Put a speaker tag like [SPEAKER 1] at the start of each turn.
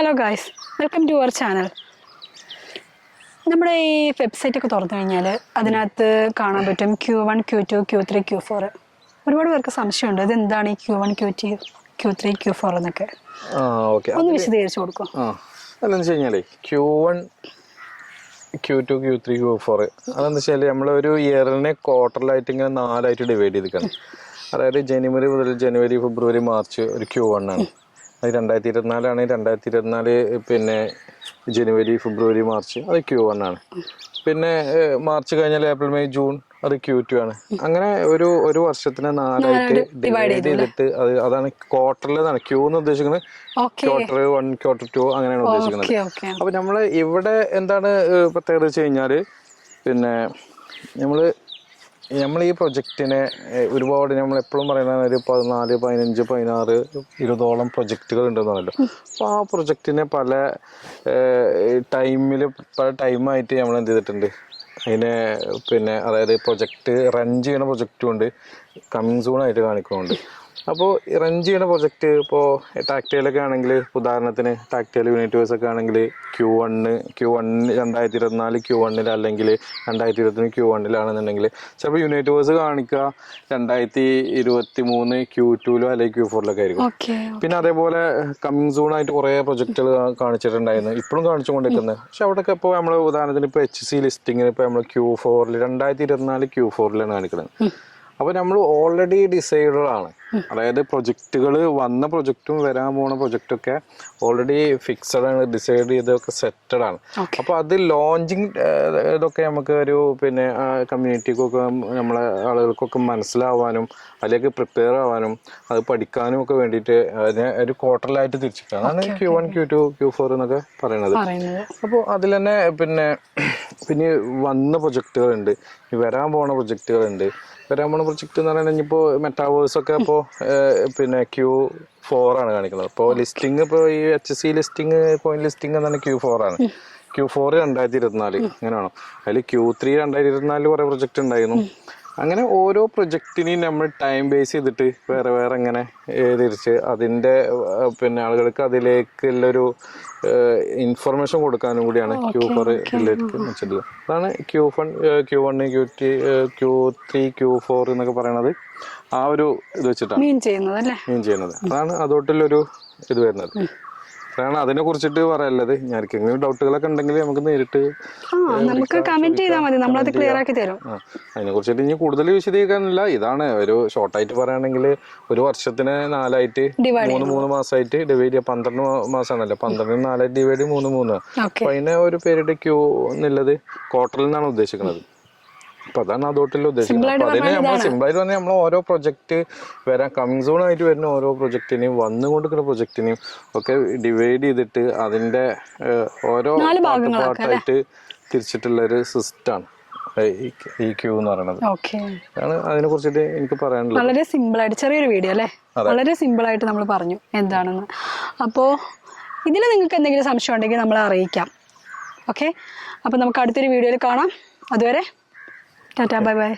[SPEAKER 1] Hello guys, welcome to our channel. നമ്മുടെ ഈ വെബ്സൈറ്റൊക്കെ തുറന്നു കഴിഞ്ഞാൽ അതിനകത്ത് കാണാൻ പറ്റും Q1, Q2, Q3, Q4. ഒരുപാട് പേർക്ക് സംശയമുണ്ട് ഇത് എന്താണ് ഈ Q1, Q2, Q3, Q4 എന്നൊക്കെ. ഒന്ന് വിശദീകരിച്ചു കൊടുക്കും.
[SPEAKER 2] അതെന്ന് വെച്ച് കഴിഞ്ഞാൽ Q1, Q2, Q3, Q4 അതെന്ന് വെച്ചാൽ നമ്മളൊരു ഇയറിനെ ക്വാർട്ടറിലായിട്ട് ഇങ്ങനെ 4ആയിട്ട് ഡിവൈഡ് ചെയ്തിരിക്കണം. അതായത് ജനുവരി മുതൽ ജനുവരി, ഫെബ്രുവരി, മാർച്ച് ഒരു Q1 ആണ്. അത് 2024 2024 പിന്നെ ജനുവരി, ഫെബ്രുവരി, മാർച്ച് അത് Q1 ആണ്. പിന്നെ മാർച്ച് കഴിഞ്ഞാൽ ഏപ്രിൽ, മെയ്, ജൂൺ അത് Q2 ആണ്. അങ്ങനെ ഒരു വർഷത്തിനെ 4ആയിട്ട് ഡിവൈഡ് ചെയ്തിട്ട് അതാണ് ക്വാർട്ടറിലെന്നാണ് Q എന്ന് ഉദ്ദേശിക്കുന്നത്. ക്വാർട്ടർ 1, ക്വാർട്ടർ 2 അങ്ങനെയാണ് ഉദ്ദേശിക്കുന്നത്. അപ്പൊ നമ്മള് ഇവിടെ എന്താണ് പ്രത്യേകത വെച്ച് കഴിഞ്ഞാല് പിന്നെ നമ്മൾ ഈ പ്രൊജക്റ്റിനെ ഒരുപാട് നമ്മൾ എപ്പോഴും പറയുന്നത് ഒരു 14, 15, 16, 20ഓളം പ്രൊജക്റ്റുകൾ ഉണ്ടെന്ന് പറഞ്ഞല്ലോ. അപ്പോൾ ആ പ്രൊജക്റ്റിനെ പല ടൈമായിട്ട് നമ്മൾ എന്ത് ചെയ്തിട്ടുണ്ട് അതിനെ പിന്നെ അതായത് പ്രൊജക്റ്റ് റൺ ചെയ്യുന്ന പ്രൊജക്റ്റും ഉണ്ട്, കമ്മിങ് സൂണായിട്ട് കാണിക്കുന്നുണ്ട്. അപ്പോൾ റൺ ചെയ്യുന്ന പ്രൊജക്റ്റ് ഇപ്പോൾ ടാക്ടൈലൊക്കെ ആണെങ്കിൽ ഉദാഹരണത്തിന് ടാക്ടൈൽ യൂണിവേഴ്സ് ഒക്കെ ആണെങ്കിൽ Q1 2024 Q1 അല്ലെങ്കിൽ 2023 Q1 ചിലപ്പോൾ യൂണിവേഴ്സ് കാണിക്കുക 2023 Q2 അല്ലെങ്കിൽ Q4 ആയിരിക്കും. പിന്നെ അതേപോലെ കമ്മിങ് സൂൺ ആയിട്ട് കുറേ പ്രൊജക്റ്റുകൾ കാണിച്ചിട്ടുണ്ടായിരുന്നു, ഇപ്പോഴും കാണിച്ചുകൊണ്ടിരിക്കുന്നത്. പക്ഷെ അവിടെയൊക്കെ ഇപ്പോൾ നമ്മൾ ഉദാഹരണത്തിന് ഇപ്പോൾ HC ലിസ്റ്റിങ്ങിന് ഇപ്പോൾ നമ്മൾ Q4 2024 Q4 കാണിക്കുന്നത്. അപ്പോൾ നമ്മൾ ഓൾറെഡി ഡിസൈഡഡ് ആണ്. അതായത് പ്രൊജക്റ്റുകൾ വന്ന പ്രൊജക്റ്റും വരാൻ പോണ പ്രൊജക്റ്റൊക്കെ ഓൾറെഡി ഫിക്സഡ് ആണ്, ഡിസൈഡ് ചെയ്തൊക്കെ സെറ്റഡ് ആണ്. അപ്പോൾ അത് ലോഞ്ചിങ് ഇതൊക്കെ നമുക്ക് ഒരു പിന്നെ കമ്മ്യൂണിറ്റിക്കൊക്കെ നമ്മളെ ആളുകൾക്കൊക്കെ മനസ്സിലാവാനും അതിലേക്ക് പ്രിപ്പയർ ആവാനും അത് പഠിക്കാനും ഒക്കെ വേണ്ടിയിട്ട് അതിനെ ഒരു ക്വാർട്ടറിലായിട്ട് തിരിച്ചിട്ടാണ് അതാണ് Q1, Q2, Q4 എന്നൊക്കെ പറയുന്നത്. അപ്പോൾ അതിൽ തന്നെ പിന്നെ വന്ന പ്രൊജക്റ്റുകളുണ്ട്, വരാൻ പോണ പ്രൊജക്റ്റുകളുണ്ട്. വരാൻ പോണ പ്രൊജക്റ്റ് എന്ന് പറയുന്നത് ഇപ്പോൾ മെറ്റാവേഴ്സൊക്കെ ഇപ്പോൾ പിന്നെ Q4 ആണ് കാണിക്കുന്നത്. ഇപ്പോൾ ലിസ്റ്റിംഗ് ഇപ്പോൾ ഈ HC ലിസ്റ്റിംഗ് പോയിന്റ് ലിസ്റ്റിംഗ് എന്നാണ് Q4 ആണ്. Q4 2024 അങ്ങനെയാണോ. അതിൽ Q3 2024 കുറേ പ്രൊജക്റ്റ് ഉണ്ടായിരുന്നു. അങ്ങനെ ഓരോ പ്രൊജക്റ്റിനെയും നമ്മൾ ടൈം ബേസ് ചെയ്തിട്ട് വേറെ വേറെ ഇങ്ങനെ തിരിച്ച് അതിൻ്റെ പിന്നെ ആളുകൾക്ക് അതിലേക്കുള്ളൊരു ഇൻഫർമേഷൻ കൊടുക്കാനും കൂടിയാണ് Q4 വെച്ചിട്ടുള്ളത്. അതാണ് Q1, Q3, Q4 എന്നൊക്കെ പറയണത്. ആ ഒരു ഇത് വെച്ചിട്ടാണ് മീൻ ചെയ്യുന്നത്. അതാണ് അതോട്ടുള്ളൊരു ഇത് വരുന്നത്. അതാണ് അതിനെ കുറിച്ചിട്ട് പറയാനുള്ളത്. ഞാനിക്കെങ്കിലും ഡൗട്ടുകളൊക്കെ ഉണ്ടെങ്കിൽ നമുക്ക് നേരിട്ട്
[SPEAKER 1] കമന്റ് ചെയ്താൽ മതി, നമ്മളത് ക്ലിയർ ആക്കി തരും.
[SPEAKER 2] അതിനെ കുറിച്ചിട്ട് ഇനി കൂടുതൽ വിശദീകരിക്കാനില്ല. ഇതാണ് ഒരു ഷോർട്ടായിട്ട് പറയുകയാണെങ്കിൽ ഒരു വർഷത്തിന് 4ആയിട്ട് 3 മാസമായിട്ട് ഡിവൈഡ് ചെയ്യുക. 12 മാസമാണല്ലോ, 12 4ആയിട്ട് ഡിവൈഡ് 3. അപ്പൊ അതിനെ ഒരു പേരുടെ Q എന്നുള്ളത് ക്വാർട്ടറിൽ നിന്നാണ് ഉദ്ദേശിക്കുന്നത്. അപ്പൊ അതാണ് അതോട്ടുള്ള ഉദ്ദേശിക്കുന്നത്. അപ്പൊ അതിനെ നമ്മൾ സിമ്പിളായിട്ട് പറഞ്ഞാൽ നമ്മൾ ഓരോ പ്രൊജക്ട് വരാൻ കമ്മിങ് സോൺ ആയിട്ട് വരുന്ന ഓരോ പ്രൊജക്റ്റിനെയും വന്നുകൊണ്ടിരിക്കുന്ന പ്രൊജക്റ്റിനെയും ഒക്കെ ഡിവൈഡ് ചെയ്തിട്ട് അതിന്റെ ഓരോ പാർട്ടായിട്ട് തിരിച്ചിട്ടുള്ള ഒരു സിസ്റ്റമാണ് ഈ Q എന്ന് പറയുന്നത്. അതാണ് അതിനെ കുറിച്ചിട്ട് എനിക്ക് പറയാനുള്ളത്.
[SPEAKER 1] വളരെ സിമ്പിൾ ആയിട്ട് ചെറിയൊരു വീഡിയോ അല്ലേ, വളരെ സിമ്പിൾ ആയിട്ട് നമ്മൾ പറഞ്ഞു എന്താണെന്ന്. അപ്പോൾ ഇതിൽ നിങ്ങൾക്ക് എന്തെങ്കിലും സംശയം ഉണ്ടെങ്കിൽ നമ്മളെ അറിയിക്കാം. ഓക്കെ, അപ്പോൾ നമുക്ക് അടുത്തൊരു വീഡിയോയിൽ കാണാം. അതുവരെ ടാറ്റാ, ബൈ ബൈ.